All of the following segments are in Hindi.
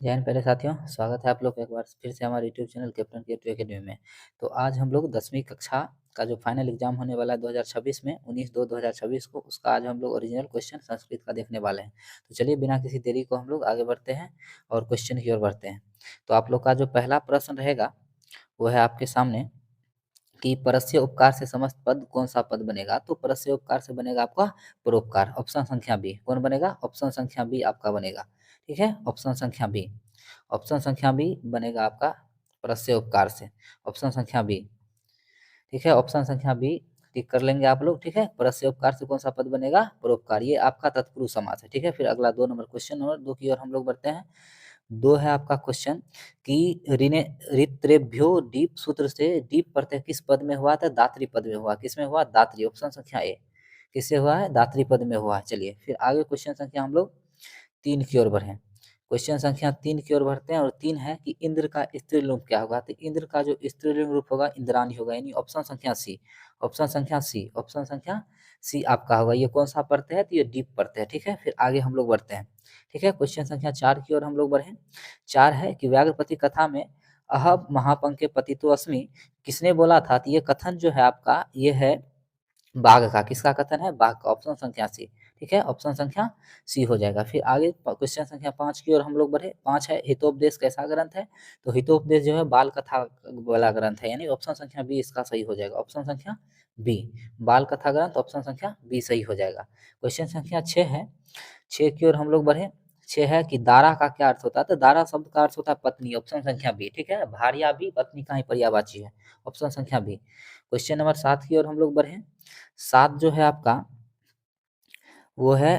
जय हिंद प्यारे साथियों, स्वागत है आप लोग का एक बार फिर से हमारे YouTube channel captain K2 academy में। तो आज हम लोग 10वीं कक्षा का जो फाइनल एग्जाम होने वाला है 2026 में 19/2/2026 को, उसका आज हम लोग ओरिजिनल क्वेश्चन संस्कृत का देखने वाले हैं। तो चलिए बिना किसी देरी को हम लोग आगे बढ़ते हैं और क्वेश्चन की ओर बढ़ते हैं। तो आप लोग का जो पहला प्रश्न रहेगा वो है आपके सामने कि परस्य उपकार से समस्त पद कौन सा पद बनेगा। तो परस्य उपकार से बनेगा आपका परोपकार, ऑप्शन संख्या बी। कौन बनेगा? ऑप्शन संख्या बी आपका बनेगा। ठीक है, ऑप्शन संख्या बी। ऑप्शन संख्या बी बनेगा आपका परस्य उपकार से, ऑप्शन संख्या बी। ठीक है, ऑप्शन संख्या बी टिक कर लेंगे आप लोग। ठीक है, परस्य उपकार से कौन सा पद बनेगा? परोपकार। ये आपका तत्पुरुष समास है। ठीक है, फिर अगला 2 नंबर क्वेश्चन नंबर 2 की ओर हम लोग बढ़ते हैं। 2 है आपका क्वेश्चन कि ऋणे ऋत्रेभ्यो डीप सूत्र से डीप प्रत्यय किस पद में हुआ था? दात्री पद में हुआ। किस में हुआ? दात्री। ऑप्शन संख्या ए। किससे हुआ है? दात्री पद में हुआ है। चलिए फिर आगे क्वेश्चन संख्या हम लोग 3 की ओर बढ़े। क्वेश्चन संख्या 3 की ओर बढ़ते हैं और 3 है कि इंद्र का स्त्रीलिंग क्या होगा? तो इंद्र का जो स्त्रीलिंग रूप होगा इंद्राणी होगा, यानी ऑप्शन संख्या सी। ऑप्शन संख्या सी, ऑप्शन संख्या सी आपका होगा। ये कौन सा प्रत्यय है? तो ये डीप प्रत्यय है। ठीक है, फिर आगे हम लोग बढ़ते हैं। ठीक है, क्वेश्चन संख्या 4 की ओर हम लोग बढ़े। 4 है कि व्याघ्रपति कथा में अहम महापंके पतितो अस्मि किसने बोला था? तो ये कथन जो है आपका ये है बाघ का। किसका कथन है? बाघ का। ऑप्शन संख्या सी। ठीक है, ऑप्शन संख्या सी हो जाएगा। फिर आगे क्वेश्चन संख्या 5 की ओर हम लोग बढ़े। 5 है हितोपदेश कैसा ग्रंथ है? तो हितोपदेश जो है बाल कथा वाला ग्रंथ है, यानी ऑप्शन संख्या बी इसका सही हो जाएगा। ऑप्शन संख्या बी, बाल कथा ग्रंथ, ऑप्शन संख्या बी सही हो जाएगा। क्वेश्चन संख्या 6 है। 6 की ओर हम लोग बढ़े। 6 है कि दारा का क्या अर्थ होता है? तो दारा शब्द का अर्थ होता है पत्नी। ऑप्शन संख्या बी। ठीक है, भार्या भी पत्नी का ही पर्यायवाची है। ऑप्शन संख्या बी। क्वेश्चन नंबर 7 की ओर हम लोग बढ़े। 7 जो है आपका वो है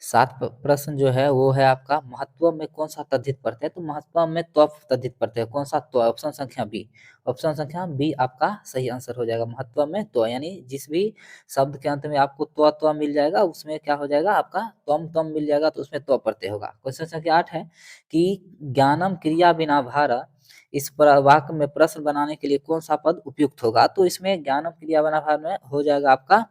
7 प्रश्न जो है वो है आपका महत्व में कौन सा तद्धित प्रत्यय है? तो महत्व में त्व तद्धित प्रत्यय है। कौन सा? त्व। ऑप्शन संख्या बी। ऑप्शन संख्या बी आपका सही आंसर हो जाएगा। महत्व में त्व, यानी जिस भी शब्द के अंत में आपको त्व त्व मिल जाएगा उसमें क्या हो जाएगा? आपका त्वम त्वम मिल जाएगा तो उसमें त्व प्रत्यय होगा। क्वेश्चन संख्या 8 है कि ज्ञानम क्रिया बिना भार इस वाक्य में प्रश्न बनाने के लिए कौन सा पद उपयुक्त होगा? तो इसमें ज्ञानम क्रिया बिना भार में हो जाएगा आपका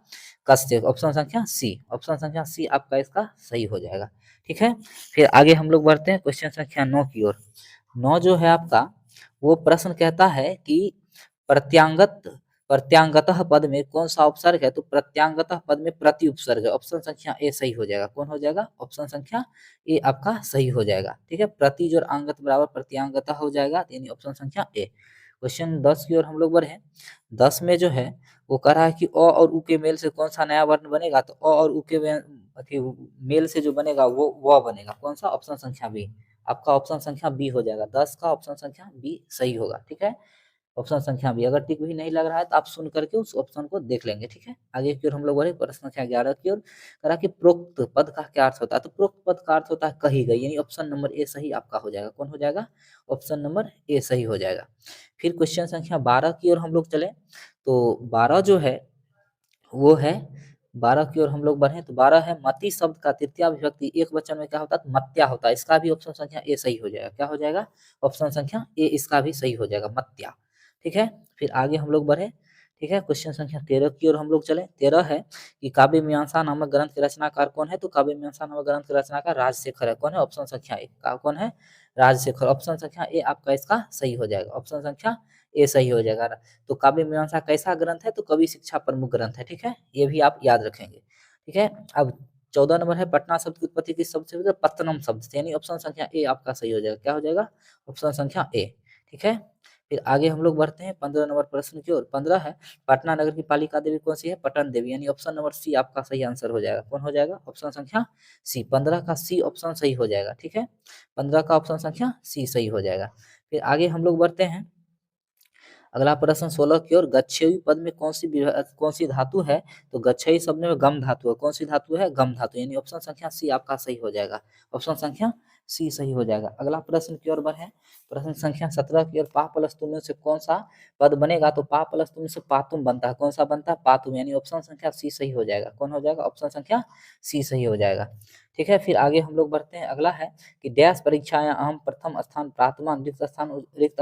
कस्य। ऑप्शन संख्या सी। ऑप्शन संख्या सी आपका इसका सही हो जाएगा। ठीक है, फिर आगे हम लोग बढ़ते हैं क्वेश्चन संख्या 9 की ओर। 9 जो है आपका वो प्रश्न कहता है कि प्रत्यांगत प्रत्यांगतः पद में कौन सा उपसर्ग है? तो प्रत्यांगतः पद में प्रति उपसर्ग है। ऑप्शन संख्या ए सही हो जाएगा। कौन हो जाएगा? ऑप्शन संख्या ए आपका सही हो जाएगा। ठीक है, प्रति जो अंगत बराबर प्रत्यांगतः हो जाएगा, यानी ऑप्शन संख्या ए। क्वेश्चन 10 की ओर हम लोग बढ़े। 10 में जो है वो कह रहा है कि अ और उ के मेल से कौन सा नया वर्ण बनेगा? तो अ और उ के मेल से जो बनेगा वो व बनेगा। कौन सा? ऑप्शन संख्या बी। आपका ऑप्शन संख्या बी हो जाएगा। 10 का ऑप्शन संख्या बी सही होगा। ठीक है, ऑप्शन संख्या बी। अगर टिक भी नहीं लग रहा है तो आप सुन करके उस ऑप्शन को देख लेंगे। ठीक है, आगे की ओर हम लोग बढ़े। प्रश्न संख्या 11 की ओर करा कि प्रोक्त पद का क्या अर्थ होता है? तो प्रोक्त पद का अर्थ होता है कही गई, यानी ऑप्शन नंबर ए सही आपका हो जाएगा। कौन हो जाएगा? ऑप्शन नंबर ए सही हो जाएगा। फिर क्वेश्चन संख्या 12 की ओर हम लोग चले। तो 12 जो है वो है 12 की ओर हम लोग बढ़े। तो 12 है मति शब्द का तृतीया विभक्ति एक वचन में क्या होता है? तो मत्या होता है। इसका भी ऑप्शन संख्या ए सही हो जाएगा। क्या हो जाएगा? ऑप्शन संख्या ए इसका भी सही हो जाएगा, मत्या। ठीक है, फिर आगे हम लोग बढ़े। ठीक है, क्वेश्चन संख्या 13 की ओर हम लोग चले। 13 है कि काव्य मीमांसा नामक ग्रंथ के रचनाकार कौन है? तो काव्य मीमांसा नामक ग्रंथ के रचनाकार राजशेखर है। कौन है? ऑप्शन संख्या ए। कौन है? राजशेखर। ऑप्शन संख्या ए आपका इसका सही हो जाएगा। ऑप्शन संख्या ए सही हो जाएगा। तो काव्य मीमांसा कैसा ग्रंथ है? तो कवि शिक्षा प्रमुख ग्रंथ है। ठीक है, ये भी आप याद रखेंगे। ठीक है, अब 14 नंबर है पटना शब्द की उत्पत्ति किस शब्द से हुई? तो पत्तनम शब्द से, यानी ऑप्शन संख्या ए आपका सही हो जाएगा। क्या हो जाएगा? ऑप्शन संख्या ए। ठीक है, फिर आगे हम लोग बढ़ते हैं 15 नंबर प्रश्न की ओर। 15 है पटना नगर की पालिका देवी कौन सी है? पटन देवी, यानी ऑप्शन नंबर सी आपका सही आंसर हो जाएगा। कौन हो जाएगा? ऑप्शन संख्या सी। 15 का सी ऑप्शन सही हो जाएगा। ठीक है, 15 का ऑप्शन संख्या सी सही हो जाएगा। फिर आगे हम लोग बढ़ते हैं। अगला प्रश्न 16 की ओर। गच्छेयी पद में कौन सी धातु है? तो गच्छेयी शब्द में गम धातु है। कौन सी धातु है? गम धातु, यानी ऑप्शन संख्या सी आपका सही हो जाएगा। ऑप्शन संख्या सी सही हो जाएगा। अगला प्रश्न की ओर बढ़े। प्रश्न संख्या 17 की ओर। पा प्लस तुम में से कौन सा पद बनेगा? तो पा प्लस तुम से पातुम बनता है। कौन सा बनता है? पातुम, यानी ऑप्शन संख्या सी सही हो जाएगा। कौन हो जाएगा? ऑप्शन संख्या सी सही हो जाएगा। ठीक है। फिर आगे हम लोग बढ़ते हैं, अगला है कि डैश परीक्षाएं अहम प्रथम स्थान प्राप्तमान रिक्त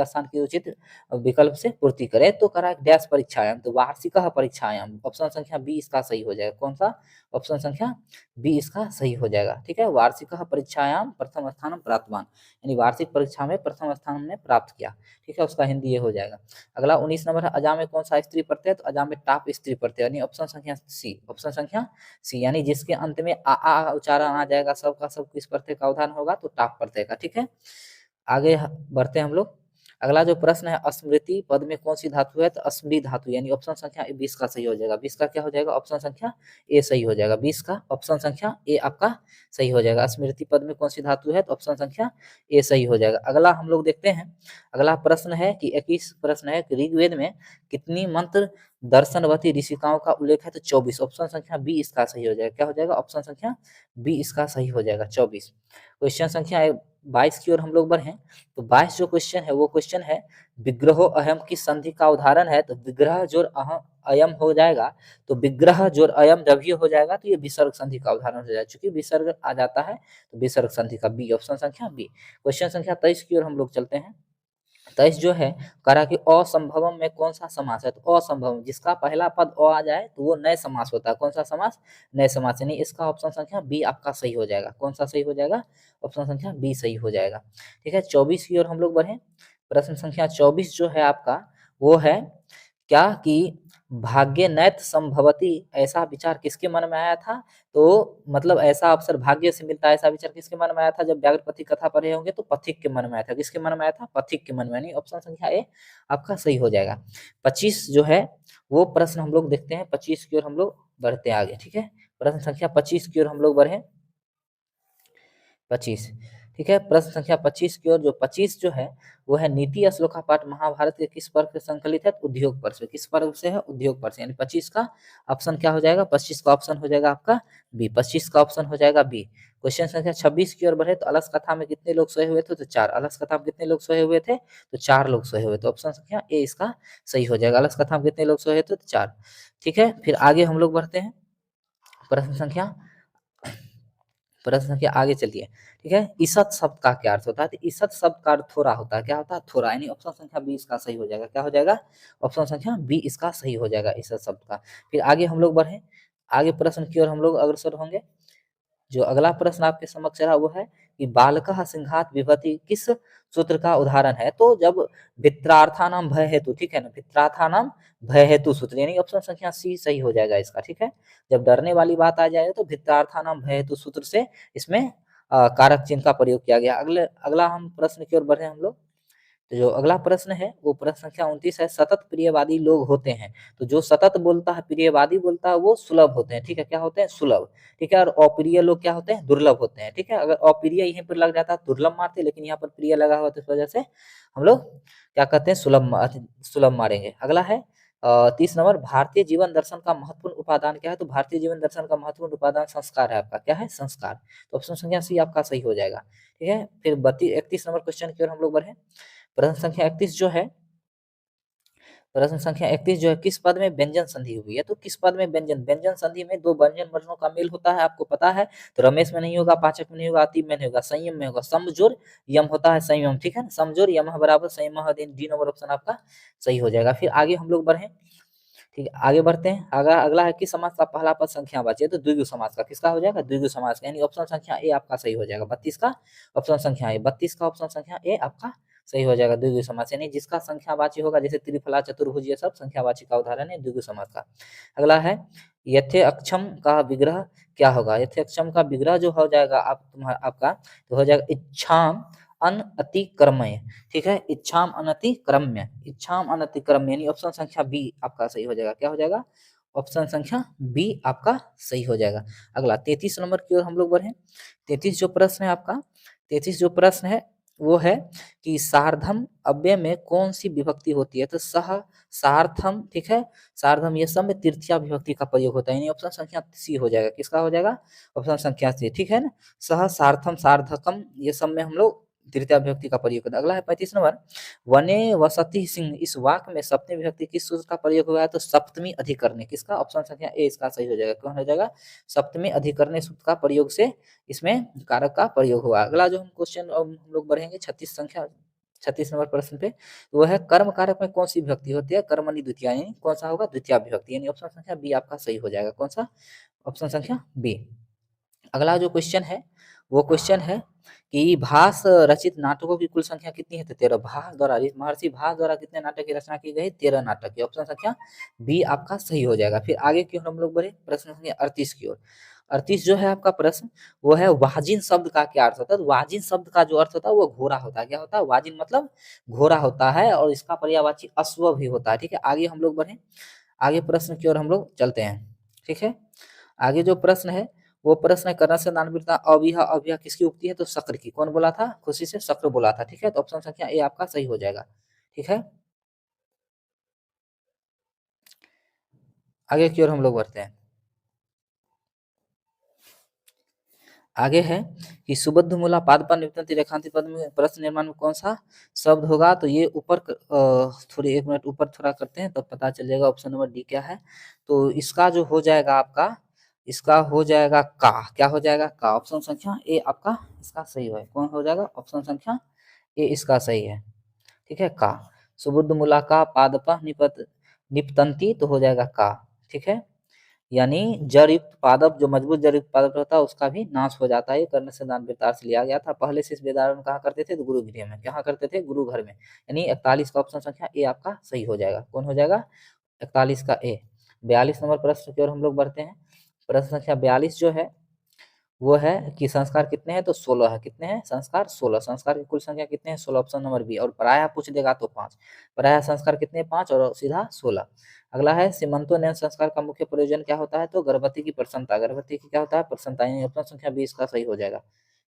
स्थान की उचित विकल्प से पूर्ति करे, तो करा डैश परीक्षाएं, तो वार्षिक परीक्षाएं, ऑप्शन संख्या बी इसका सही हो जाएगा। कौन सा? ऑप्शन संख्या बी इसका सही हो जाएगा। ठीक है, वार्षिक परीक्षायाम प्रथम स्थान प्राप्तवान, यानी वार्षिक परीक्षा में प्रथम स्थान हमने प्राप्त किया। ठीक है, उसका हिंदी ये हो जाएगा। अगला 19 नंबर है, अजा में कौन सा स्त्री प्रत्यय? तो अजा में टाप स्त्री प्रत्यय, यानी ऑप्शन संख्या सी, ऑप्शन संख्या सी, यानी जिसके अंत में आ उच्चारण आ जाएगा, सबका सब किस प्रत्यय का उदाहरण होगा? तो टाप प्रत्यय का। ठीक है, आगे बढ़ते हैं हम लोग। अगला जो प्रश्न है, स्मृति पद में कौन सी धातु है? तो स्मृति धातु, यानी ऑप्शन संख्या 20 का सही हो जाएगा। 20 का क्या हो जाएगा? ऑप्शन संख्या ए सही हो जाएगा। 20 का ऑप्शन संख्या ए आपका सही हो जाएगा। स्मृति पद में कौन सी धातु है? तो ऑप्शन संख्या ए सही हो जाएगा। अगला हम लोग देखते हैं, अगला प्रश्न है कि 21 प्रश्न है कि ऋग्वेद में कितनी मंत्र दर्शनवती ऋषिकाओं का उल्लेख है? तो 24, ऑप्शन संख्या बी इसका सही हो जाएगा। क्या हो जाएगा? ऑप्शन संख्या बी इसका सही हो जाएगा, 24। क्वेश्चन संख्या 22 की ओर हम लोग बढ़े, तो 22 जो क्वेश्चन है वो क्वेश्चन है विग्रहो अहम की संधि का उदाहरण है, तो विग्रह जोड़ अहम अयम हो जाएगा, तो विग्रह जोड़ अयम जब ये हो जाएगा तो ये विसर्ग संधि का उदाहरण हो जाएगा, चूंकि विसर्ग आ जाता है तो विसर्ग संधि का बी, ऑप्शन संख्या बी। क्वेश्चन संख्या 23 की ओर हम लोग चलते हैं। 23 जो है करा कि असंभवम में कौन सा समास है? तो असंभव जिसका पहला पद अ आ जाए तो वो नए समास होता है। कौन सा समास? नए समास, यानी इसका ऑप्शन संख्या बी आपका सही हो जाएगा। कौन सा सही हो जाएगा? ऑप्शन संख्या बी सही हो जाएगा। ठीक है, 24 की ओर हम लोग बढ़े। प्रश्न संख्या 24 जो है आपका वो है क्या कि भाग्य नैत संभवती, ऐसा विचार किसके मन में आया था? तो मतलब ऐसा अवसर भाग्य से मिलता है, ऐसा विचार किसके मन में आया था? जब व्याघ्रपति कथा पढ़े होंगे तो पथिक के मन में आया था। किसके मन में आया था? पथिक के मन में, यानी ऑप्शन संख्या ए आपका सही हो जाएगा। 25 जो है वो प्रश्न हम लोग देखते हैं, 25 की ओर हम लोग बढ़ते हैं आगे। ठीक है, प्रश्न संख्या 25 की ओर हम लोग बढ़े। 25, ठीक है, प्रश्न संख्या 25 की ओर, जो 25 जो है वो है नीति श्लोका पाठ महाभारत के किस पर्व से संकलित है? उद्योग पर्व से। किस पर्व से है? उद्योग पर्व से, यानी 25 का ऑप्शन क्या हो जाएगा? 25 का ऑप्शन हो जाएगा आपका बी, 25 का ऑप्शन हो जाएगा बी। क्वेश्चन संख्या 26 की ओर बढ़े, तो अलस कथा में कितने लोग सोए हुए थे? तो 4। अलस कथा में कितने लोग सोए हुए थे? तो 4 लोग सोए हुए थे। ऑप्शन संख्या ए इसका सही हो जाएगा। अलस कथा में कितने लोग सोए थे? तो 4। ठीक है, फिर आगे हम लोग बढ़ते हैं। प्रश्न संख्या आगे चलिए। ठीक है, ईसत शब्द का क्या अर्थ होता है? तो ईसत शब्द का अर्थ थोड़ा होता है। क्या होता है? थोड़ा, यानी ऑप्शन संख्या बी इसका सही हो जाएगा। क्या हो जाएगा? ऑप्शन संख्या बी इसका सही हो जाएगा, ईसत शब्द का। फिर आगे हम लोग बढ़े, आगे प्रश्न की ओर हम लोग अग्रसर होंगे। जो अगला प्रश्न आपके समक्ष रहा वो है कि बालकः सिंहात विभति किस सूत्र का उदाहरण है? तो जब भित्रार्थानाम भय हेतु, ठीक है ना, भित्रार्थानाम भय हेतु सूत्र, यानी ऑप्शन संख्या सी सही हो जाएगा इसका। ठीक है, जब डरने वाली बात आ जाए तो भित्रार्थानाम भय हेतु सूत्र से इसमें कारक चिन्ह का प्रयोग किया गया। अगला हम प्रश्न की ओर बढ़े हम लोग। तो जो अगला प्रश्न है वो प्रश्न संख्या 29 है, सतत प्रियवादी लोग होते हैं, तो जो सतत बोलता है, प्रियवादी बोलता है, वो सुलभ होते हैं। ठीक है, क्या होते हैं? सुलभ। ठीक है, और अप्रिय लोग क्या होते हैं? दुर्लभ होते हैं। ठीक है, अगर अप्रिय यहीं पर लग जाता है दुर्लभ मारते, लेकिन यहाँ पर प्रिय लगा हुआ तो इस वजह से हम लोग क्या कहते हैं? सुलभ मारेंगे। अगला है 30 नंबर, भारतीय जीवन दर्शन का महत्वपूर्ण उपादान क्या है? तो भारतीय जीवन दर्शन का महत्वपूर्ण उपादान संस्कार है आपका। क्या है? संस्कार। तो ऑप्शन संख्या सी आपका सही हो जाएगा। ठीक है, फिर 31 नंबर क्वेश्चन की ओर हम लोग बढ़े। प्रश्न संख्या 31 जो है, प्रश्न संख्या 31 जो है, किस पद में व्यंजन संधि हुई है? तो किस पद में व्यंजन, व्यंजन संधि में दो व्यंजन वर्णों का मेल होता है, आपको पता है। तो रमेश में नहीं होगा, पाचक में नहीं होगा, अति में नहीं होगा, संयम में होगा। समजोर यम होता है संयम। ठीक है, समजोर यम बराबर संयम, डी नंबर ऑप्शन आपका सही हो जाएगा। फिर आगे हम लोग बढ़े। ठीक है, आगे बढ़ते हैं। अगला है कि समास का पहला पद संख्यावाची है, तो द्विगु समास का किसका हो जाएगा? द्विगु समास का, यानी ऑप्शन संख्या ए आपका सही हो जाएगा। 32 का ऑप्शन संख्या ए, 32 का ऑप्शन संख्या ए आपका सही हो जाएगा। द्विगु समास, यानी जिसका संख्यावाची होगा, जैसे त्रिफला चतुर्भुज, ये सब संख्यावाची का उदाहरण है द्विगु समास का। अगला है यथे अक्षम का विग्रह क्या होगा? यथे अक्षम का विग्रह जो हो जाएगा आपका तो हो जाएगा इच्छाम अन अतिक्रमय। ठीक है, इच्छाम अनतिक्रम्य, इच्छाम अनतिक्रम्य, यानी ऑप्शन संख्या बी आपका सही हो जाएगा। क्या हो जाएगा? ऑप्शन संख्या बी आपका सही हो जाएगा। अगला 33 नंबर की ओर हम लोग बढ़े। 33 जो प्रश्न है आपका, 33 जो प्रश्न है वो है कि सार्धम अव्यय में कौन सी विभक्ति होती है? तो सह, सार्थम, ठीक है, सार्धम ये सब में तृतीया विभक्ति का प्रयोग होता है, यानी ऑप्शन संख्या सी हो जाएगा। किसका हो जाएगा? ऑप्शन संख्या सी। ठीक है ना, सह, सार्थम, सार्धकम, ये सब में हम लोग तृतीया विभक्ति का प्रयोग करते हैं। अगला है 35 नंबर, वने वसति सिंह, इस वाक्य में सप्तमी विभक्ति किस सूत्र का प्रयोग हुआ है? तो सप्तमी अधिकरणी। किसका? ऑप्शन संख्या ए इसका सही हो जाएगा। कौन हो जाएगा? सप्तमी अधिकरणी सूत्र का प्रयोग से इसमें कारक का प्रयोग हुआ। अगला जो हम क्वेश्चन हम लोग बढ़ेंगे 36 नंबर प्रश्न पे, वो है कर्म कारक में कौन सी विभक्ति होती है? कर्मणि द्वितीया, यानी कौन सा होगा? द्वितीया विभक्ति, यानी ऑप्शन संख्या बी आपका सही हो जाएगा। कौन सा? ऑप्शन संख्या बी। अगला जो क्वेश्चन है वो क्वेश्चन है कि भास रचित नाटकों की कुल संख्या कितनी है? तो 13। भास द्वारा, महर्षि भास द्वारा कितने नाटक की रचना की गई? 13 नाटक की। ऑप्शन संख्या बी आपका सही हो जाएगा। फिर आगे की ओर हम लोग बढ़े प्रश्न संख्या 38 की ओर। 38 जो है आपका प्रश्न वो है वाजिन शब्द का क्या अर्थ होता है? तो वाजिन शब्द का जो अर्थ होता है वो घोड़ा होता है। क्या होता है? वाजिन मतलब घोड़ा होता है, और इसका पर्यायवाची अश्व भी होता है। ठीक है, आगे हम लोग बढ़े, आगे प्रश्न की ओर हम लोग चलते हैं। ठीक है, आगे जो प्रश्न है वो प्रश्न है, कर्ण से दानवीरता अविहा, अविहा किसकी उक्ति है? तो शक्र की। कौन बोला था? खुशी से शक्र बोला था। ठीक है, तो ऑप्शन संख्या ए आपका सही हो जाएगा। ठीक है, आगे की ओर हम लोग बढ़ते हैं। आगे है कि सुबद्ध मूला पादपा निवृत्ति रेखांति पद में प्रश्न निर्माण में कौन सा शब्द होगा? तो ये ऊपर थोड़ी 1 मिनट ऊपर थोड़ा करते हैं तब पता चल जाएगा ऑप्शन नंबर डी क्या है। तो इसका जो हो जाएगा आपका, इसका हो जाएगा का। क्या हो जाएगा? का। ऑप्शन संख्या ए आपका इसका सही है। कौन हो जाएगा? ऑप्शन संख्या ए इसका सही है। ठीक है, का। सुबुद्ध मूला का पादपा निपतंती, तो हो जाएगा का। ठीक है, यानी जड़ युक्त पादप, जो मजबूत जड़ युक्त पादप रहता है उसका भी नाश हो जाता है। ये कर्ण से दान वृत्तार्थ से लिया गया था। पहले से इस वेदारण में कहा करते थे? तो गुरु गृह में। कहाँ करते थे? गुरु घर में। यानी 41 का ऑप्शन संख्या ए आपका सही हो जाएगा। कौन हो जाएगा? 41 का ए। 42 नंबर प्रश्न की ओर हम लोग बढ़ते हैं। प्रश्न संख्या 42 जो है वो है कि संस्कार कितने हैं? तो 16 है। कितने हैं? संस्कार 16। संस्कार की कुल संख्या कितने हैं? 16। Option number B. और पराया पूछ देगा तो 5। पराया संस्कार कितने? 5 और सीधा 16। अगला है सीमंतोन्नयन संस्कार का मुख्य प्रयोजन क्या होता है? तो गर्भवती की प्रसन्नता। गर्भवती की क्या होता है? प्रसन्नता। यानी ऑप्शन संख्या बी इसका सही हो जाएगा।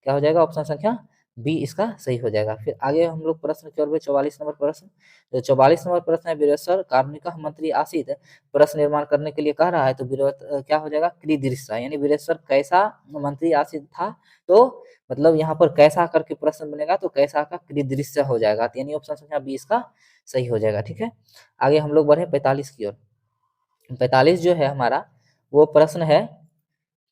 क्या हो जाएगा? ऑप्शन संख्या बी इसका सही हो जाएगा। फिर आगे हम लोग प्रश्न की ओर बढ़े, 44 नंबर प्रश्न। तो 44 नंबर प्रश्न है, वीरेश्वर कार्मिका मंत्री आसित प्रश्न निर्माण करने के लिए कह रहा है। तो क्या हो जाएगा? क्रीदृश्य, यानी वीरेश्वर कैसा मंत्री आसित था? तो मतलब यहाँ पर कैसा करके प्रश्न बनेगा, तो कैसा का क्रीदृश्य हो जाएगा। तो यानी ऑप्शन संख्या बी इसका सही हो जाएगा। ठीक है, आगे हम लोग बढ़े 45 की ओर। 45 जो है हमारा वो प्रश्न है,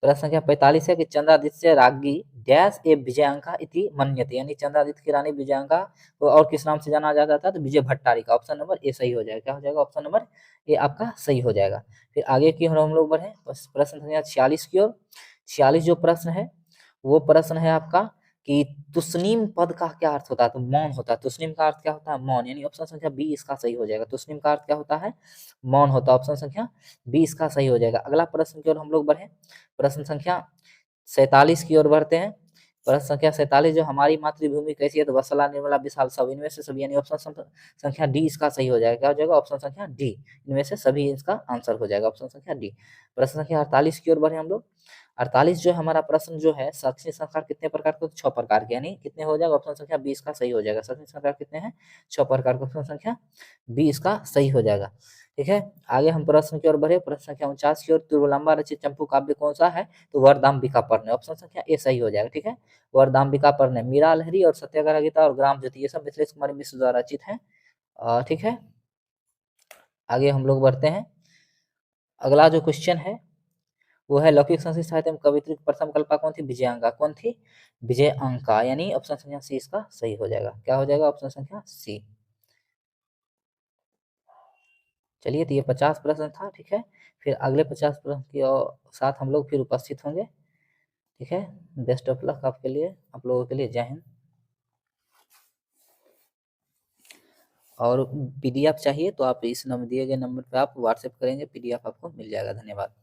प्रश्न संख्या 45 है कि चंद्रादित्य राज्ञी डैश ए विजयांका इति मन्यते, यानी चंद्रादित्य की रानी विजयांका को और किस नाम से जाना जाता था? तो Vijay Bhattarika. Option number A सही हो जाएगा। क्या हो जाएगा? ऑप्शन नंबर ए आपका सही हो जाएगा। फिर आगे की ओर हम लोग बढ़े प्रश्न संख्या 46 की ओर। 46 जो प्रश्न है वो प्रश्न है आपका कि तुस्नीम पद का क्या अर्थ होता है? तो मौन होता है। तुस्नीम का अर्थ क्या होता है? मौन, यानी ऑप्शन संख्या बी इसका सही हो जाएगा। तुस्नीम का अर्थ क्या होता है? मौन होता है। ऑप्शन संख्या बी इसका सही हो जाएगा। अगला प्रश्न की ओर हम लोग बढ़े, प्रश्न संख्या 47 की ओर बढ़ते हैं। प्रश्न संख्या 47 जो हमारी मातृभूमि कैसी है? तो वत्सला, निर्मला, विशाल, सब इनमें से सभी, यानी ऑप्शन संख्या डी इसका सही हो जाएगा। क्या हो जाएगा? ऑप्शन संख्या डी, इनमें से सभी इसका आंसर हो जाएगा। ऑप्शन संख्या डी। प्रश्न संख्या 48 की ओर बढ़े हम लोग। 48 जो हमारा प्रश्न जो है, शैक्षणिक संस्कार कितने प्रकार के? 6 प्रकार के, यानी कितने हो जाएगा? ऑप्शन संख्या बी इसका सही हो जाएगा। शैक्षणिक संस्कार कितने हैं? 6 प्रकार के। ऑप्शन संख्या बी इसका सही हो जाएगा। ठीक है, आगे हम प्रश्न की ओर बढ़े, प्रश्न संख्या 49 की ओर। तुर्वलंबा रचित चंपू काव्य कौन सा है? तो वरदाम्बिका पर्ण। ऑप्शन संख्या ए सही हो जाएगा। ठीक है, वरदाम्बिका पर्ण। मीरा लहरी और सत्याग्रह गीता और ग्राम ज्योति, ये सब मिथिलेश कुमार मिश्र द्वारा रचित है। ठीक है, आगे हम लोग बढ़ते हैं। अगला जो क्वेश्चन है वो है लौकिक संस्कृत साहित्य में कवित्री की प्रथम कल्पा कौन थी? विजयांका। कौन थी? विजयांका, यानी ऑप्शन संख्या सी इसका सही हो जाएगा। क्या हो जाएगा? ऑप्शन संख्या सी। चलिए, तो ये 50 प्रश्न था। ठीक है, फिर अगले 50 प्रश्न के साथ हम लोग फिर उपस्थित होंगे। ठीक है, बेस्ट ऑफ लक आपके लिए, आप लोगों के लिए। जय हिंद। और पीडीएफ चाहिए तो आप इस नंबर दिए गए नंबर पे आप व्हाट्सएप करेंगे, पीडीएफ आपको मिल जाएगा। धन्यवाद।